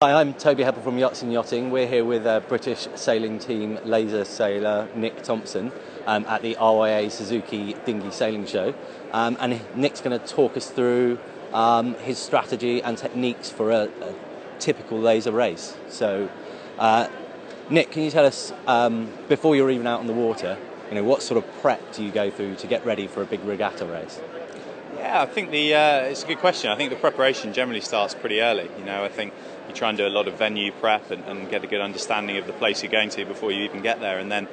Hi, I'm Toby Heppel from Yachts and Yachting. We're here with British sailing team laser sailor Nick Thompson at the RYA Suzuki Dinghy Sailing Show. And Nick's going to talk us through his strategy and techniques for a typical laser race. So, Nick, can you tell us, before you're even out on the water, what sort of prep do you go through to get ready for a big regatta race? Yeah, I think it's a good question. I think the preparation generally starts pretty early. I think you try and do a lot of venue prep and get a good understanding of the place you're going to before you even get there. And then,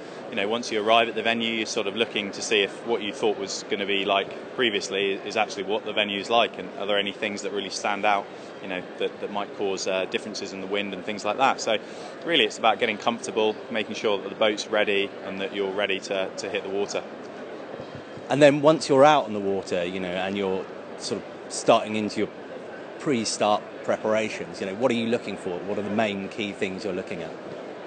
once you arrive at the venue, you're sort of looking to see if what you thought was going to be like previously is actually what the venue is like. And are there any things that really stand out, that might cause differences in the wind and things like that. So really it's about getting comfortable, making sure that the boat's ready and that you're ready to hit the water. And then once you're out on the water, and you're sort of starting into your pre-start preparations, what are you looking for? What are the main key things you're looking at?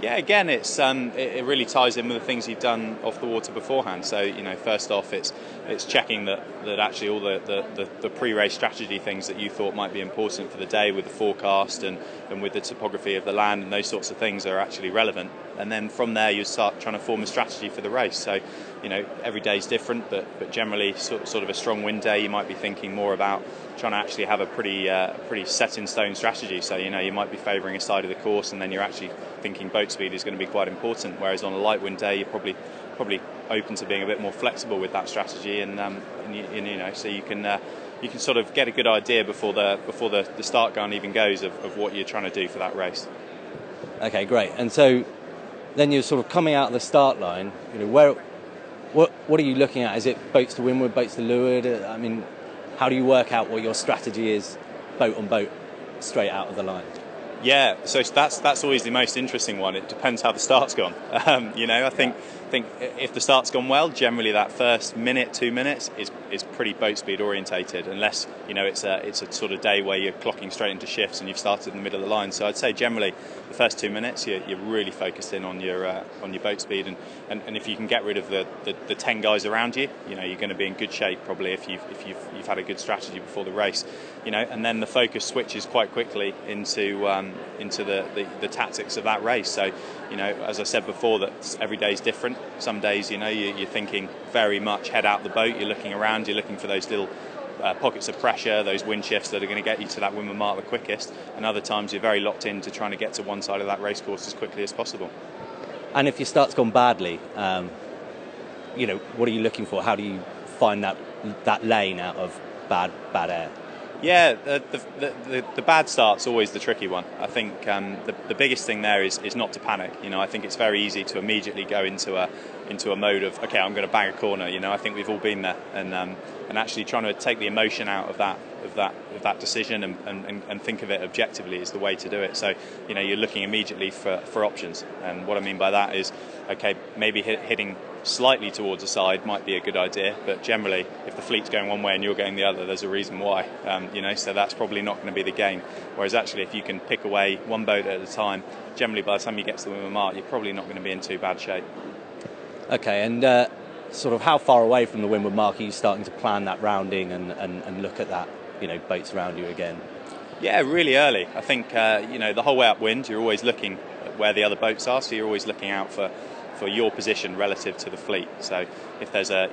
Yeah, again, it really ties in with the things you've done off the water beforehand. So, first off, it's checking that actually all the pre-race strategy things that you thought might be important for the day with the forecast and with the topography of the land and those sorts of things are actually relevant. And then from there, you start trying to form a strategy for the race. So, every day is different, but generally, sort of a strong wind day, you might be thinking more about trying to actually have a pretty set in stone strategy. So, you might be favouring a side of the course, and then you're actually thinking boat speed is going to be quite important. Whereas on a light wind day, you're probably open to being a bit more flexible with that strategy, and so you can sort of get a good idea before the start gun even goes of what you're trying to do for that race. Okay, great. And so then you're sort of coming out of the start line. What are you looking at? Is it boats to windward, boats to leeward? I mean, how do you work out what your strategy is, boat on boat, straight out of the line? Yeah, so that's always the most interesting one. It depends how the start's gone. I think if the start's gone well, generally that first minute, 2 minutes is pretty boat speed orientated, unless it's a sort of day where you're clocking straight into shifts and you've started in the middle of the line. So I'd say generally the first 2 minutes you're really focused in on your boat speed, and if you can get rid of the 10 guys around you, you're going to be in good shape probably if you've had a good strategy before the race, and then the focus switches quite quickly into the tactics of that race. So as I said before, that every day is different. Some days you're thinking very much head out the boat, you're looking around, you're looking for those little pockets of pressure, those wind shifts that are going to get you to that windward mark the quickest, and other times you're very locked into trying to get to one side of that race course as quickly as possible. And if your start's gone badly, what are you looking for? How do you find that lane out of bad air? Yeah, the bad start's always the tricky one. I think the biggest thing there is not to panic. I think it's very easy to immediately go into a mode of, okay, I'm going to bang a corner. I think we've all been there, and actually trying to take the emotion out of that decision and think of it objectively is the way to do it. So you're looking immediately for options, and what I mean by that is, okay, maybe hitting slightly towards the side might be a good idea, but generally if the fleet's going one way and you're going the other, there's a reason why, so that's probably not going to be the game. Whereas actually if you can pick away one boat at a time, generally by the time you get to the windward mark, you're probably not going to be in too bad shape. Okay, and sort of how far away from the windward mark are you starting to plan that rounding and look at that, boats around you again? Yeah, really early. I think the whole way upwind you're always looking at where the other boats are, so you're always looking out for your position relative to the fleet. So if there's a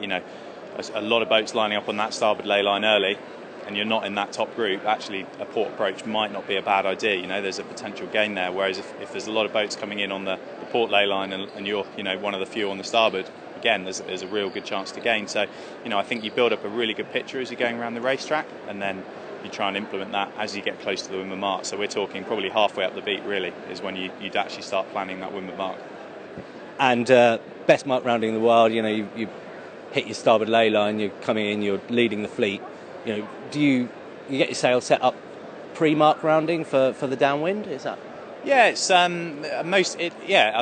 lot of boats lining up on that starboard ley line early and you're not in that top group, actually a port approach might not be a bad idea. There's a potential gain there, whereas if there's a lot of boats coming in on the port ley line and you're one of the few on the starboard, again there's a real good chance to gain. So I think you build up a really good picture as you're going around the racetrack, and then you try and implement that as you get close to the windward mark. So we're talking probably halfway up the beat really is when you'd actually start planning that windward mark. And best mark rounding in the world, you hit your starboard ley line, you're coming in, you're leading the fleet. Do you get your sail set up pre-mark rounding for the downwind? Is that? Yeah, it's I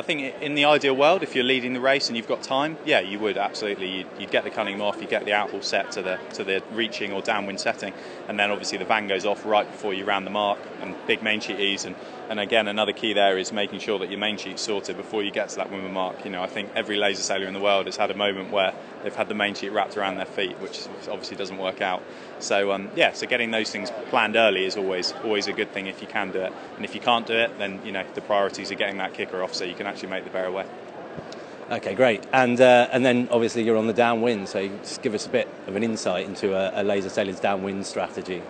think in the ideal world, if you're leading the race and you've got time, yeah, you would absolutely. You'd get the cunning off, you get the outhaul set to the reaching or downwind setting, and then obviously the van goes off right before you round the mark, and big main sheet ease. And again, another key there is making sure that your main sheet's sorted before you get to that windward mark. I think every laser sailor in the world has had a moment where they've had the main sheet wrapped around their feet, which obviously doesn't work out. So so getting those things planned early is always a good thing if you can do it. And if you can't do it, then the priorities are getting that kicker off so you can actually make the bear away. Okay, great. And then obviously you're on the downwind, so just give us a bit of an insight into a laser sailor's downwind strategy.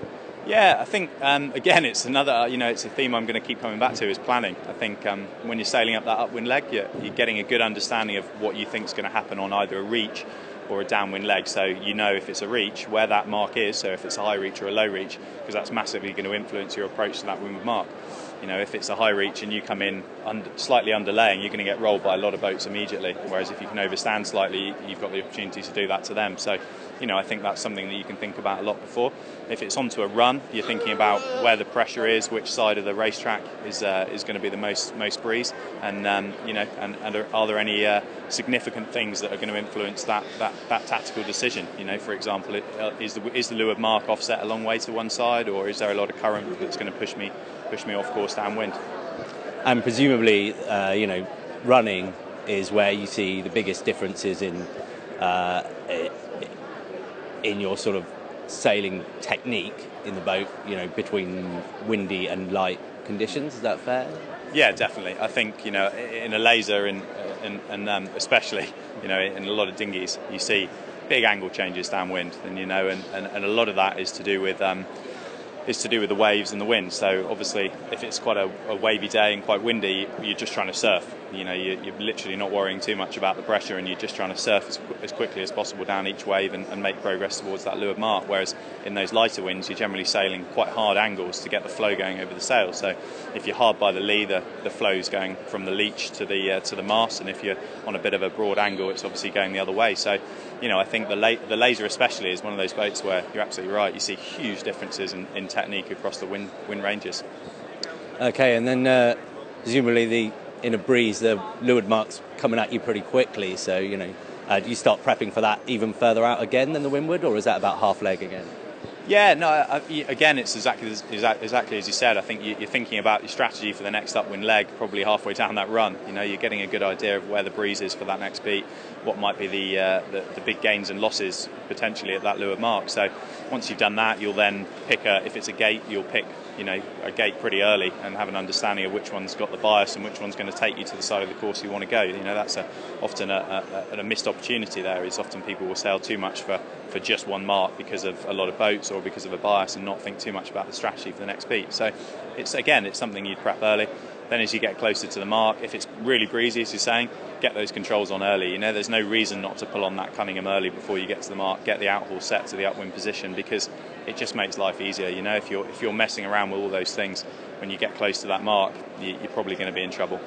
Yeah, I think again it's another it's a theme I'm going to keep coming back to is planning. I think when you're sailing up that upwind leg, you're getting a good understanding of what you think is going to happen on either a reach or a downwind leg, so if it's a reach where that mark is, so if it's a high reach or a low reach, because that's massively going to influence your approach to that windward mark. If it's a high reach and you come in slightly underlaying, you're going to get rolled by a lot of boats immediately, whereas if you can overstand slightly, you've got the opportunity to do that to them. So I think that's something that you can think about a lot before. If it's onto a run, you're thinking about where the pressure is, which side of the racetrack is going to be the most breeze, and are there any significant things that are going to influence that tactical decision? For example, is the leeward mark offset a long way to one side, or is there a lot of current that's going to push me off course downwind? And presumably, running is where you see the biggest differences in your sort of sailing technique in the boat, between windy and light conditions. Is that fair? Yeah, definitely. I think in a laser and especially in a lot of dinghies, you see big angle changes downwind, and and a lot of that is to do with the waves and the wind. So obviously, if it's quite a wavy day and quite windy, you're just trying to surf. You're literally not worrying too much about the pressure, and you're just trying to surf as quickly as possible down each wave and make progress towards that leeward mark. Whereas in those lighter winds, you're generally sailing quite hard angles to get the flow going over the sail. So if you're hard by the lee, the flow's going from the leech to the mast, and if you're on a bit of a broad angle, it's obviously going the other way. So I think the laser especially is one of those boats where you're absolutely right. You see huge differences in technique across the wind ranges. Okay, and then presumably in a breeze, the leeward mark's coming at you pretty quickly. So do you start prepping for that even further out again than the windward, or is that about half leg again? Yeah, no. Again, it's exactly as you said. I think you're thinking about your strategy for the next upwind leg, probably halfway down that run. You're getting a good idea of where the breeze is for that next beat, what might be the big gains and losses potentially at that leeward mark. So once you've done that, you'll then pick if it's a gate, you'll pick a gate pretty early and have an understanding of which one's got the bias and which one's going to take you to the side of the course you want to go. That's often a missed opportunity. There is often people will sail too much for just one mark because of a lot of boats or because of a bias and not think too much about the strategy for the next beat. So it's something you'd prep early. Then as you get closer to the mark, if it's really breezy, as you're saying, get those controls on early. There's no reason not to pull on that Cunningham early before you get to the mark, get the outhaul set to the upwind position, because it just makes life easier. If you're messing around with all those things, when you get close to that mark, you're probably going to be in trouble.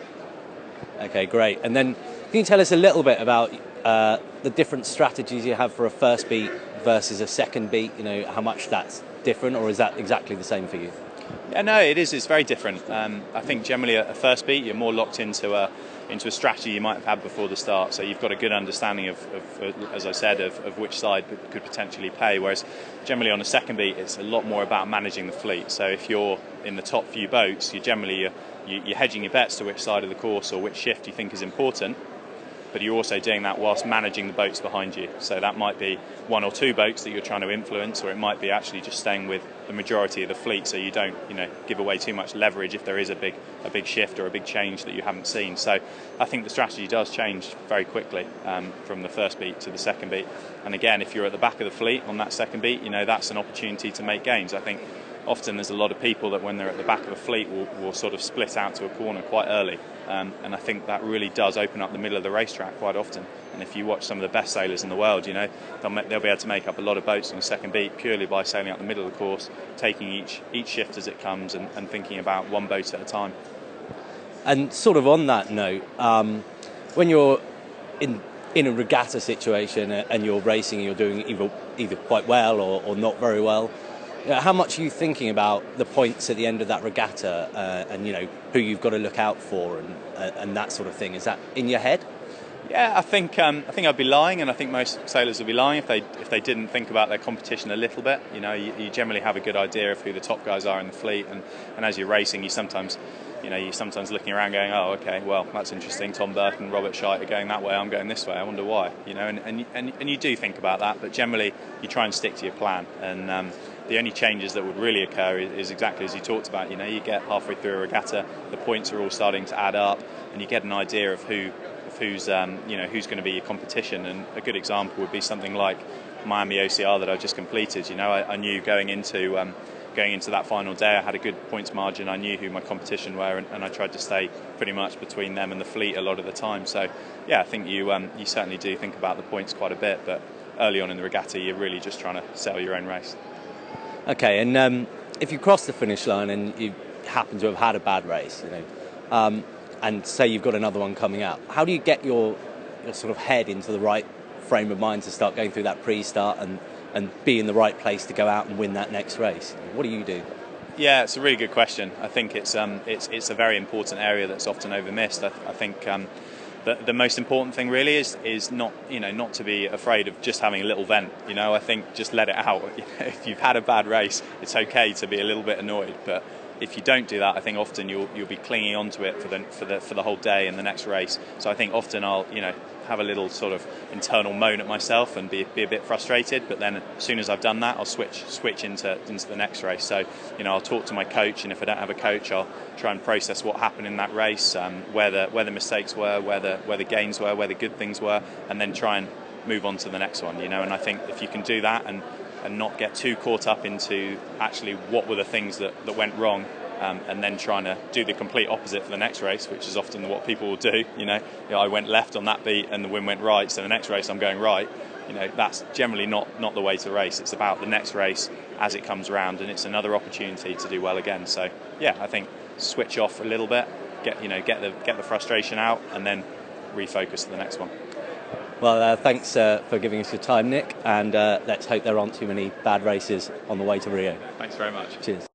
Okay, great. And then can you tell us a little bit about the different strategies you have for a first beat versus a second beat? How much that's different, or is that exactly the same for you? Yeah, no, it is. It's very different. I think generally a first beat, you're more locked into a strategy you might have had before the start. So you've got a good understanding of as I said, of which side could potentially pay. Whereas generally on a second beat, it's a lot more about managing the fleet. So if you're in the top few boats, you're hedging your bets to which side of the course or which shift you think is important. But you're also doing that whilst managing the boats behind you. So that might be one or two boats that you're trying to influence, or it might be actually just staying with the majority of the fleet, so you don't, give away too much leverage if there is a big shift or a big change that you haven't seen. So I think the strategy does change very quickly from the first beat to the second beat. And again, if you're at the back of the fleet on that second beat, that's an opportunity to make gains. I think often there's a lot of people that when they're at the back of a fleet will sort of split out to a corner quite early. And I think that really does open up the middle of the racetrack quite often. And if you watch some of the best sailors in the world, they'll be able to make up a lot of boats on the second beat purely by sailing up the middle of the course, taking each shift as it comes and thinking about one boat at a time. And sort of on that note, when you're in a regatta situation and you're racing, you're doing either quite well or not very well, How much are you thinking about the points at the end of that regatta, and who you've got to look out for, and that sort of thing? Is that in your head? Yeah, I think I'd be lying, and I think most sailors would be lying if they didn't think about their competition a little bit. You generally have a good idea of who the top guys are in the fleet, and as you're racing, you're sometimes looking around going, oh, okay, well, that's interesting. Tom Burton, Robert Scheidt are going that way. I'm going this way. I wonder why. And you do think about that, but generally you try and stick to your plan. And the only changes that would really occur is exactly as you talked about. You get halfway through a regatta, the points are all starting to add up, and you get an idea of who's going to be your competition. And a good example would be something like Miami OCR that I've just completed. I knew going into that final day, I had a good points margin. I knew who my competition were, and I tried to stay pretty much between them and the fleet a lot of the time. So yeah, I think you certainly do think about the points quite a bit, but early on in the regatta, you're really just trying to sail your own race. Okay, and if you cross the finish line and you happen to have had a bad race, and say you've got another one coming up, how do you get your sort of head into the right frame of mind to start going through that pre-start and be in the right place to go out and win that next race? What do you do? Yeah, it's a really good question. I think it's a very important area that's often overmissed. I think the most important thing really is not to be afraid of just having a little vent. I think just let it out. If you've had a bad race, it's okay to be a little bit annoyed, but if you don't do that, I think often you'll be clinging onto it for the whole day and the next race. So I think often I'll have a little sort of internal moan at myself and be a bit frustrated. But then as soon as I've done that, I'll switch into the next race. So I'll talk to my coach, and if I don't have a coach, I'll try and process what happened in that race, where the mistakes were, where the gains were, where the good things were, and then try and move on to the next one. And I think if you can do that and not get too caught up into actually what were the things that went wrong, and then trying to do the complete opposite for the next race, which is often what people will do. I went left on that beat and the wind went right, so the next race I'm going right. That's generally not the way to race. It's about the next race as it comes around, and it's another opportunity to do well again. So yeah, I think switch off a little bit, get the frustration out, and then refocus to the next one. Well, thanks for giving us your time, Nick, and let's hope there aren't too many bad races on the way to Rio. Thanks very much. Cheers.